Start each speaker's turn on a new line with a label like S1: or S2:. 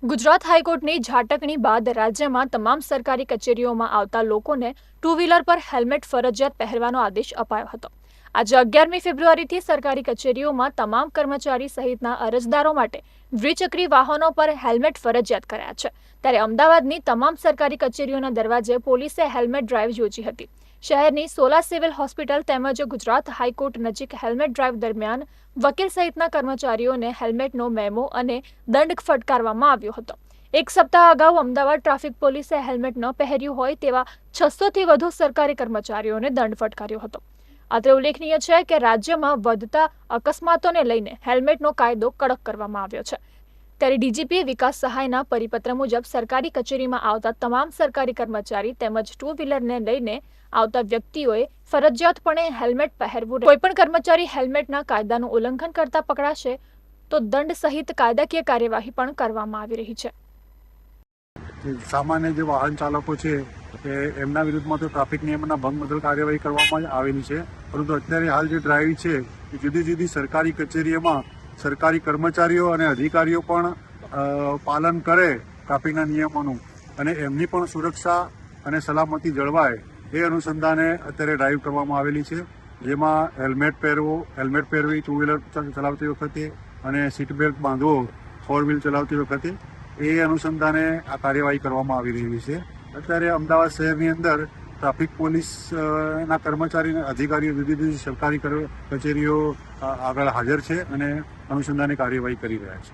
S1: ગુજરાત હાઈકોર્ટની ઝાટકણી બાદ રાજ્યમાં તમામ સરકારી કચેરીઓમાં આવતા લોકોને ટુ વ્હીલર પર હેલ્મેટ ફરજિયાત પહેરવાનો આદેશ અપાયો હતો। આજે 11મી ફેબ્રુઆરીથી સરકારી કચેરીઓમાં તમામ કર્મચારી સહિતના અરજદારો માટે દ્વિચક્રી વાહનો પર હેલ્મેટ ફરજિયાત કરાયા છે। ત્યારે અમદાવાદની તમામ સરકારી કચેરીઓના દરવાજે પોલીસે હેલ્મેટ ડ્રાઈવ યોજી હતી। શહેરની સોલા સિવિલ હોસ્પિટલ તેમજ ગુજરાત હાઈકોર્ટ નજીક હેલ્મેટ ડ્રાઈવ દરમિયાન વકીલ સહિતના કર્મચારીઓને હેલ્મેટનો મેમો અને દંડ ફટકારવામાં આવ્યો હતો। એક સપ્તાહ અગાઉ અમદાવાદ ટ્રાફિક પોલીસે હેલ્મેટ ન પહેર્યું હોય તેવા 600થી વધુ સરકારી કર્મચારીઓને દંડ ફટકાર્યો હતો। અત્રે ઉલ્લેખનીય છે કે રાજ્યમાં વધતા અકસ્માતોને લઈને હેલ્મેટનો કાયદો કડક કરવામાં આવ્યો છે। ત્યારે ડીજીપી વિકાસ સહાયના પરિપત્ર મુજબ સરકારી કચેરીમાં આવતા તમામ સરકારી કર્મચારી તેમજ ટુ વ્હીલરને લઈને આવતા વ્યક્તિઓએ ફરજિયાતપણે હેલ્મેટ પહેરવું। કોઈપણ કર્મચારી હેલ્મેટના કાયદાનું ઉલ્લંઘન કરતા પકડાશે તો દંડ સહિત કાયદાકીય કાર્યવાહી પણ કરવામાં આવી રહી છે।
S2: સામાન્ય જે વાહન ચાલકો છે એ એમના વિરુદ્ધમાં તો ટ્રાફિક નિયમોના ભંગ બદલ કાર્યવાહી કરવામાં આવેલી છે, પરંતુ અત્યારે હાલ જે ડ્રાઈવ છે એ જુદી જુદી સરકારી કચેરીઓમાં સરકારી કર્મચારીઓ અને અધિકારીઓ પણ પાલન કરે ટ્રાફિકના નિયમોનું અને એમની પણ સુરક્ષા અને સલામતી જળવાય એ અનુસંધાને અત્યારે ડ્રાઈવ કરવામાં આવેલી છે, જેમાં હેલ્મેટ પહેરવી ટુ વ્હીલર ચલાવતી વખતે અને સીટ બેલ્ટ બાંધવો ફોર વ્હીલ ચલાવતી વખતે એ અનુસંધાને આ કાર્યવાહી કરવામાં આવી રહી છે। અત્યારે અમદાવાદ શહેરની અંદર ટ્રાફિક પોલીસના કર્મચારી અને અધિકારીઓ જુદી જુદી સરકારી કચેરીઓ આગળ હાજર છે અને અનુસંધાને કાર્યવાહી કરી રહ્યા છે।